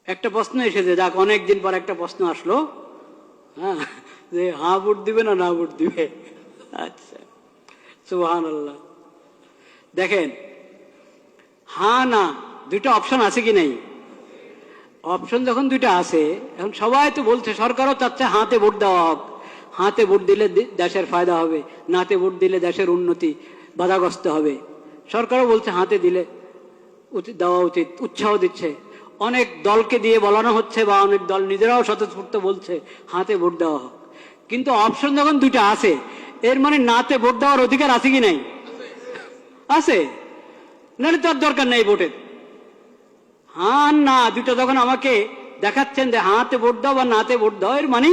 একটা প্রশ্ন এসেছে, যাক অনেকদিন পর একটা প্রশ্ন আসলো, হ্যাঁ, যে হ্যাঁ ভোট দিবে না ভোট দিবে। আচ্ছা, সুবহানাল্লাহ। দেখেন, হ্যাঁ না দুইটা অপশন আছে কি নাই? অপশন যখন দুইটা আছে, এখন সবাই তো বলছে, সরকারও চাচ্ছে হাতে ভোট দেওয়া হোক, হাতে ভোট দিলে দেশের ফায়দা হবে, নাতে ভোট দিলে দেশের উন্নতি বাধাগ্রস্ত হবে। সরকারও বলছে হাতে দিলে দেওয়া উচিত, উৎসাহ দিচ্ছে। অনেক দলকে দিয়ে বলানো হচ্ছে, বা অনেক দল নিজেরাও স্বতঃস্ফূর্ত বলছে হাতে ভোট দেওয়া হোক। কিন্তু অপশন যখন দুইটা আছে, এর মানে নাতে ভোট দেওয়ার অধিকার আছে কি নাই? আছে, নাহলে তো আর দরকার নেই ভোটের। হ্যাঁ না দুটো যখন আমাকে দেখাচ্ছেন যে হাতে ভোট দাও বা নাতে ভোট দাও, এর মানে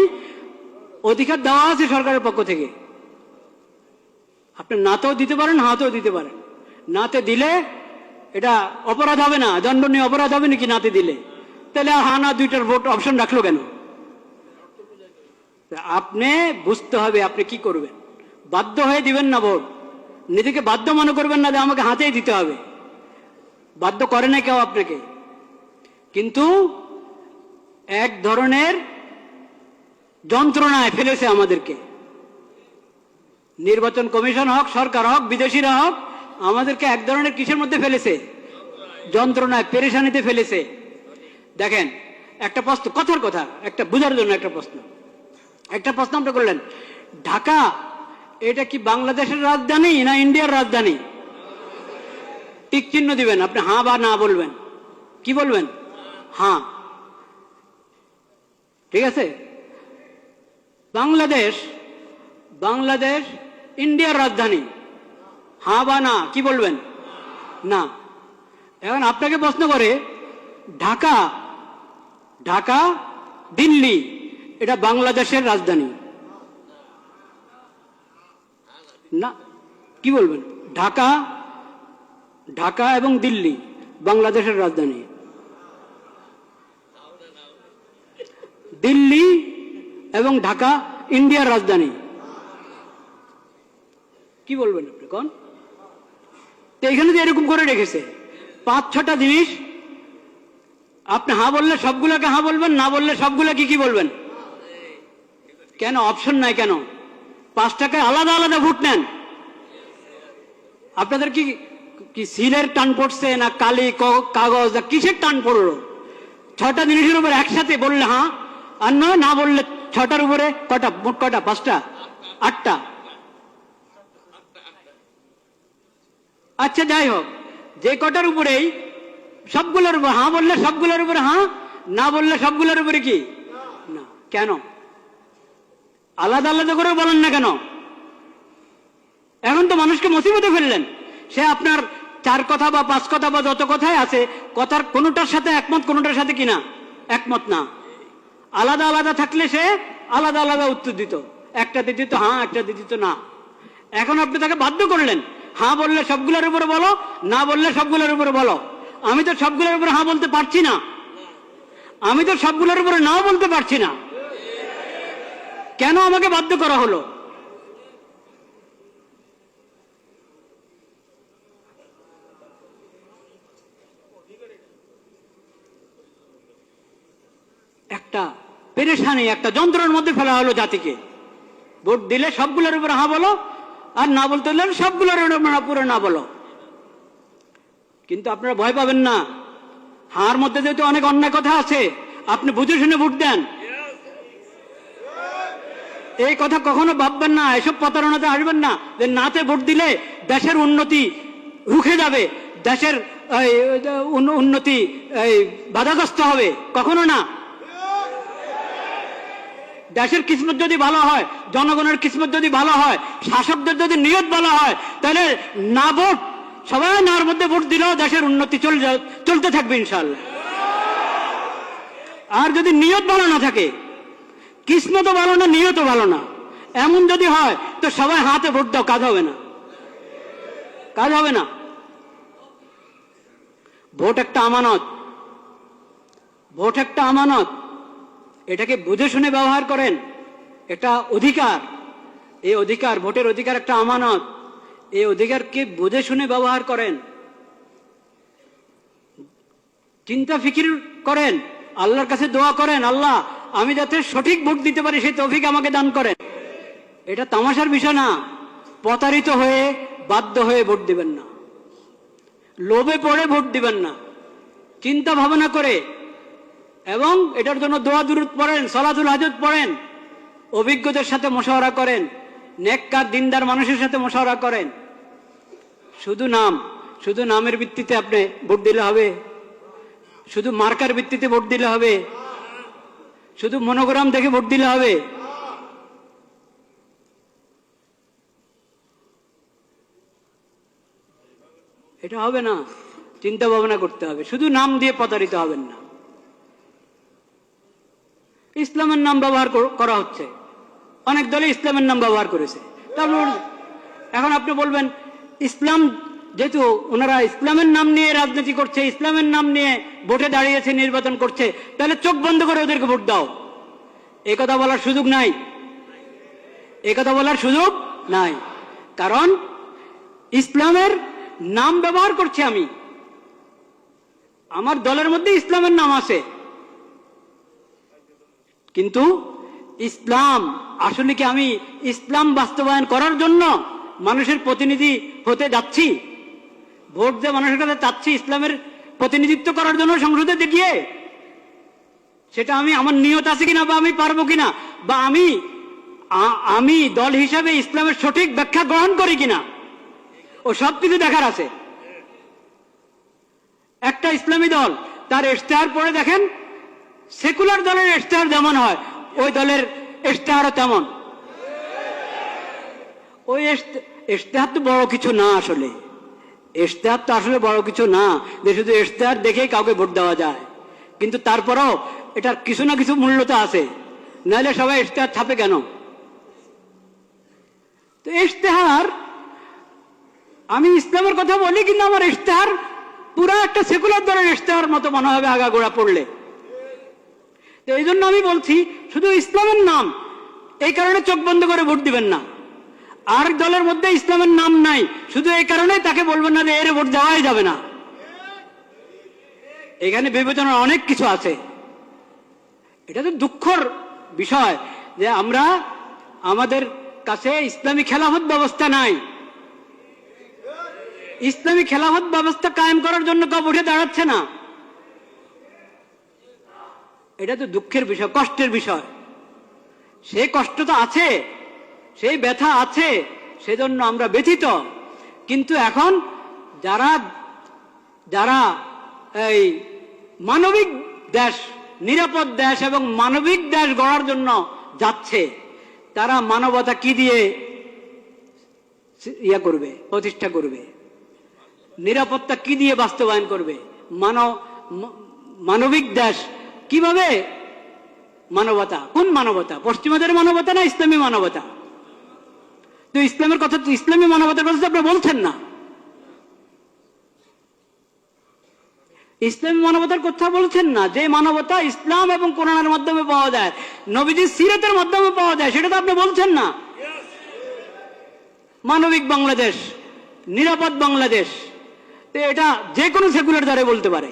অধিকার দেওয়া আছে সরকারের পক্ষ থেকে। আপনি নাতেও দিতে পারেন, হাতেও দিতে পারেন। নাতে দিলে এটা অপরাধ হবে না, দণ্ডনীয় অপরাধ হবে নাকি নাতে দিলে? তাহলে হ্যাঁ না দুইটার ভোট অপশন রাখলো কেন? আপনি বুঝতে হবে আপনি কি করবেন। বাধ্য হয়ে দিবেন না ভোট, নিজেকে বাধ্য মনে করবেন না যে আমাকে হাতেই দিতে হবে। বাধ্য করে না কেউ আপনাকে, কিন্তু এক ধরনের যন্ত্রণায় ফেলেছে আমাদেরকে। নির্বাচন কমিশন হোক, সরকার হোক, বিদেশিরা হোক, আমাদেরকে এক ধরনের কিসের মধ্যে ফেলেছে? যন্ত্রণায়, পেরেশানিতে ফেলেছে। দেখেন, একটা প্রশ্ন, কথার কথা একটা বোঝার জন্য একটা প্রশ্ন আপনি করলেন, ঢাকা এটা কি বাংলাদেশের রাজধানী না ইন্ডিয়ার রাজধানী? টিক চিহ্ন দিবেন, আপনি হ্যাঁ বা না বলবেন। কি বলবেন? হ্যাঁ, ঠিক আছে। বাংলাদেশ ইন্ডিয়ার রাজধানী, হ্যাঁ বা না, কি বলবেন? না। এখন আপনাকে প্রশ্ন করে, ঢাকা দিল্লি এটা বাংলাদেশের রাজধানী না, কি বলবেন? ঢাকা এবং দিল্লি বাংলাদেশের রাজধানী, দিল্লি এবং ঢাকা ইন্ডিয়ার রাজধানী, কি বলবেন আপনি কোন? তো এখানে যে এরকম করে রেখেছে 5-6টা জিনিস, আপনি হ্যাঁ বললে সবগুলোকে হ্যাঁ বলবেন, না বললে সবগুলোকে কি বলবেন? কেন অপশন নাই কেন? 5 টাকায় আলাদা আলাদা ভোট নেন। আপনাদের কি সিলের টান পড়ছে না কালি কাগজ না কিসের টান পড়লো? 6টা জিনিসের উপর একসাথে বললে হ্যাঁ, আর না বললে 6টার উপরে কটা, মোট কটা? 5টা, 8টা। আচ্ছা যাই হোক, যে কটার উপরেই সবগুলোর উপর হ্যাঁ বললে সবগুলোর উপরে হ্যাঁ, না বললে সবগুলোর উপরে কি না। কেন আলাদা আলাদা করে বলেন না কেন? এখন তো মানুষকে মুসিবতে ফেললেন। সে আপনার 4 কথা বা 5 কথা বা যত কথাই আছে, কথার কোনোটার সাথে একমত, কোনোটার সাথে কিনা একমত না। আলাদা আলাদা থাকলে সে আলাদা আলাদা উত্তর দিত, একটাতে দিত হ্যাঁ, একটাতে দিত না। এখন আপনি তাকে বাধ্য করলেন, হ্যাঁ বললে সবগুলোর উপরে বলো, না বললে সবগুলোর উপরে বলো। আমি তো সবগুলোর উপরে হ্যাঁ বলতে পারছি না, আমি তো সবগুলোর উপরে নাও বলতে পারছি না। কেন আমাকে বাধ্য করা হলো? একটা পেরেশানি, একটা যন্ত্রের মধ্যে ফেলা হলো জাতিকে। ভোট দিলে সবগুলোর উপরে হ্যাঁ বলো, আর না বলতে হলে সবগুলোর উপরে না বলো। কিন্তু আপনারা ভয় পাবেন না, হার মধ্যে যেহেতু অনেক অন্যায় কথা আছে, আপনি বুঝে শুনে ভোট দেন। এই কথা কখনো ভাববেন না, এসব প্রতারণাতে আসবেন না যে নাতে ভোট দিলে দেশের উন্নতি রুখে যাবে, দেশের উন্নতি বাধাগ্রস্ত হবে, কখনো না। দেশের কিসমত যদি ভালো হয়, জনগণের কিসমত যদি ভালো হয়, শাসকদের যদি নিয়ত ভালো হয়, তাহলে না ভোট, সবাই নার মধ্যে ভোট দিলেও দেশের উন্নতি চলতে থাকবে ইনশাআল্লাহ। আর যদি নিয়ত ভালো না থাকে, কিসমতও ভালো না, নিয়তও ভালো না, এমন যদি হয়, তো সবাই হাতে ভোট দাও, কাজ হবে না, কাজ হবে না। ভোট একটা আমানত, ভোট একটা আমানত, এটাকে বুঝে শুনে ব্যবহার করেন। এটা অধিকার, এই অধিকার, ভোটের অধিকার একটা আমানত, এই অধিকারকে বুঝে শুনে ব্যবহার করেন, চিন্তা ফিকির করেন। আল্লাহর কাছে দোয়া করেন, আল্লাহ আমি যাতে সঠিক ভোট দিতে পারি সেই তৌফিক আমাকে দান করেন। এটা তামাশার বিষয় না। প্রতারিত হয়ে বাধ্য হয়ে ভোট দিবেন না, লোভে পড়ে ভোট দিবেন না, চিন্তা ভাবনা করে, এবং এটার জন্য দোয়া দুরূদ পড়েন, সালাতুল হাজত পড়েন, অভিজ্ঞদের সাথে মশওয়ারা করেন, নেককার দিনদার মানুষের সাথে মশওয়ারা করেন। শুধু নামের ভিত্তিতে আপনি ভোট দিলে হবে? শুধু মার্কার ভিত্তিতে ভোট দিলে হবে? শুধু মনোগ্রাম দেখে ভোট দিলে হবে? এটা হবে না। চিন্তা ভাবনা করতে হবে। শুধু নাম দিয়ে প্রতারিত হবেন না। ইসলামের নাম ব্যবহার করা হচ্ছে, অনেক দলে ইসলামের নাম ব্যবহার করেছে। তারপর এখন আপনি বলবেন ইসলাম, যেহেতু ওনারা ইসলামের নাম নিয়ে রাজনীতি করছে, ইসলামের নাম নিয়ে ভোটে দাঁড়িয়েছে, নির্বাচন করছে, তাহলে চোখ বন্ধ করে ওদেরকে ভোট দাও। এই কথা বলার সুযোগ নাই, এই কথা বলার সুযোগ নাই। কারণ ইসলামের নাম ব্যবহার করছি আমি, আমার দলের মধ্যে ইসলামের নাম আছে, কিন্তু ইসলাম আসলে কি আমি ইসলাম বাস্তবায়ন করার জন্য মানুষের প্রতিনিধি হতে যাচ্ছি? ভোট দিয়ে মানুষের কাছে চাচ্ছি ইসলামের প্রতিনিধিত্ব করার জন্য সংসদে গিয়ে, সেটা আমি আমার নিয়ত আছে কিনা, বা আমি পারবো কিনা, বা আমি দল হিসাবে ইসলামের সঠিক ব্যাখ্যা গ্রহণ করি কিনা, ও সবকিছু দেখার আছে। একটা ইসলামী দল তার ইশতেহার পড়ে দেখেন, সেকুলার দলের ইশতেহার যেমন হয় ওই দলের ইশতেহারও তেমন। ওই ইশতেহার তো বড় কিছু না, আসলে ইশতেহার তো আসলে বড় কিছু না যে শুধু ইশতেহার দেখেই কাউকে ভোট দেওয়া যায়। কিন্তু তারপরেও এটার কিছু না কিছু মূল্য তো আছে, নাহলে সবাই ইশতেহার ছাপে কেন? তো ইশতেহার, আমি ইসলামের কথা বলি কিন্তু আমার ইশতেহার পুরো একটা সেকুলার দলের ইশতেহার মতো মনে হবে আগাগোড়া পড়লে। তো এই জন্য আমি বলছি শুধু ইসলামের নাম, এই কারণে চোখ বন্ধ করে ভোট দিবেন না। আর দলের মধ্যে ইসলামের নাম নাই, শুধু এই কারণে তাকে বলবেন না যে এর ভোট দেওয়াই যাবে না। এখানে বিবেচনার অনেক কিছু আছে। এটা তো দুঃখের বিষয় যে আমরা, আমাদের কাছে ইসলামী খেলাফত ব্যবস্থা নাই। ইসলামী খেলাফত ব্যবস্থা কায়েম করার জন্য কেউ উঠে দাঁড়াচ্ছে না। এটা তো দুঃখের বিষয়, কষ্টের বিষয়। সেই কষ্ট তো আছে, সেই ব্যথা আছে, সেজন্য আমরা ব্যথিত। কিন্তু এখন যারা যারা এই মানবিক দেশ, নিরাপদ দেশ এবং মানবিক দেশ গড়ার জন্য যাচ্ছে, তারা মানবতা কি দিয়ে করবে, প্রতিষ্ঠা করবে? নিরাপত্তা কি দিয়ে বাস্তবায়ন করবে? মানবিক দেশ কিভাবে? মানবতা, কোন মানবতা? পশ্চিমাদের মানবতা না ইসলামী মানবতা? তো ইসলামের কথা, তো ইসলামী মানবতার কথা আপনি বলছেন না। ইসলামী মানবতার কথা বলছেন না। যে মানবতা ইসলাম এবং কোরআনের মাধ্যমে পাওয়া যায়, নবীজির সিরাতের মাধ্যমে পাওয়া যায়, সেটা তো আপনি বলছেন না। মানবিক বাংলাদেশ, নিরাপদ বাংলাদেশ, এটা যে কোনো সেকুলার দ্বারা বলতে পারে।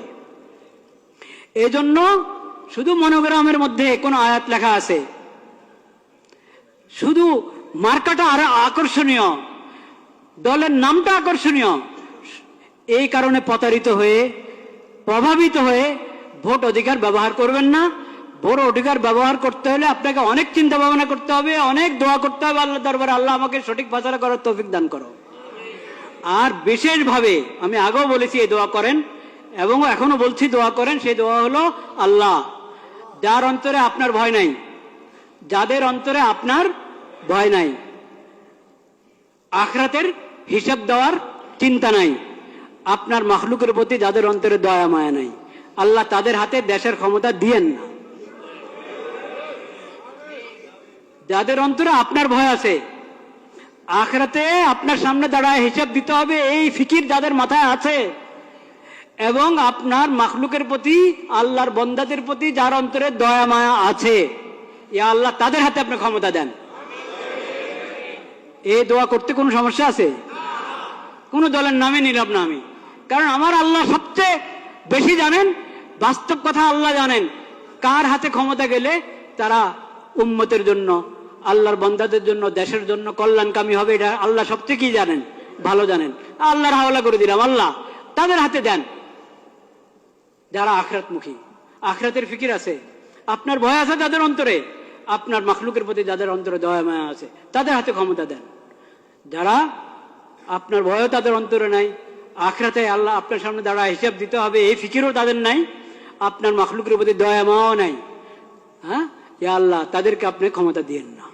এই জন্য শুধু মনোগ্রামের মধ্যে কোনো আয়াত লেখা আছে, শুধু মার্কাটা আর আকর্ষণীয়, দলের নামটা আকর্ষণীয়, এই কারণে প্রতারিত হয়ে, প্রভাবিত হয়ে ভোট অধিকার ব্যবহার করবেন না। ভোট অধিকার ব্যবহার করতে হলে আপনাকে অনেক চিন্তা ভাবনা করতে হবে, অনেক দোয়া করতে হবে আল্লাহ দরবারে, আল্লাহ আমাকে সঠিক ফয়সালা করার তৌফিক দান করো। আর বিশেষভাবে আমি আগেও বলেছি এই দোয়া করেন, এবং এখনো বলছি দোয়া করেন। সেই দোয়া হলো, আল্লাহ যার অন্তরে আপনার ভয় নাই, যাদের অন্তরে আপনার ভয় নাই, আখিরাতের হিসাব দেওয়ার চিন্তা নাই, আপনার মাখলুকের প্রতি যাদের অন্তরে দয়া মায়া নাই, আল্লাহ তাদের হাতে দেশের ক্ষমতা দিয়েন না। যাদের অন্তরে আপনার ভয় আছে, আখিরাতে আপনার সামনে দাঁড়ায় হিসাব দিতে হবে, এই ফিকির যাদের মাথায় আছে, এবং আপনার মাখলুকের প্রতি, আল্লাহর বন্দাদের প্রতি যার অন্তরে দয়া মায়া আছে, ইয়া আল্লাহ তাদের হাতে আপনি ক্ষমতা দেন। এই দোয়া করতে কোনো সমস্যা আছে? কোনো দলের নামে নিলাম না আমি, কারণ আমার আল্লাহ সবচেয়ে বেশি জানেন, বাস্তব কথা আল্লাহ জানেন কার হাতে ক্ষমতা গেলে তারা উম্মতের জন্য, আল্লাহর বান্দাদের জন্য, দেশের জন্য কল্যাণকামী হবে, এটা আল্লাহ সবচেয়ে কি জানেন, ভালো জানেন। আল্লাহর হাওলা করে দিলাম, আল্লাহ তাদের হাতে দেন যারা আখিরাতমুখী, আখিরাতের ফিকির আছে, আপনার ভয় আছে যাদের অন্তরে, আপনার মাখলুকের প্রতি যাদের অন্তরে দয়া মায়া আছে, তাদের হাতে ক্ষমতা দেন। যারা আপনার ভয়ও তাদের অন্তরে নাই, আখিরাতে আল্লাহ আপনার সামনে দাঁড়ায় হিসাব দিতে হবে এই ফিকিরও তাদের নাই, আপনার মাখলুকের প্রতি দয়া মায়াও নাই, হ্যাঁ, ইয়া আল্লাহ তাদেরকে আপনি ক্ষমতা দিয়েন না।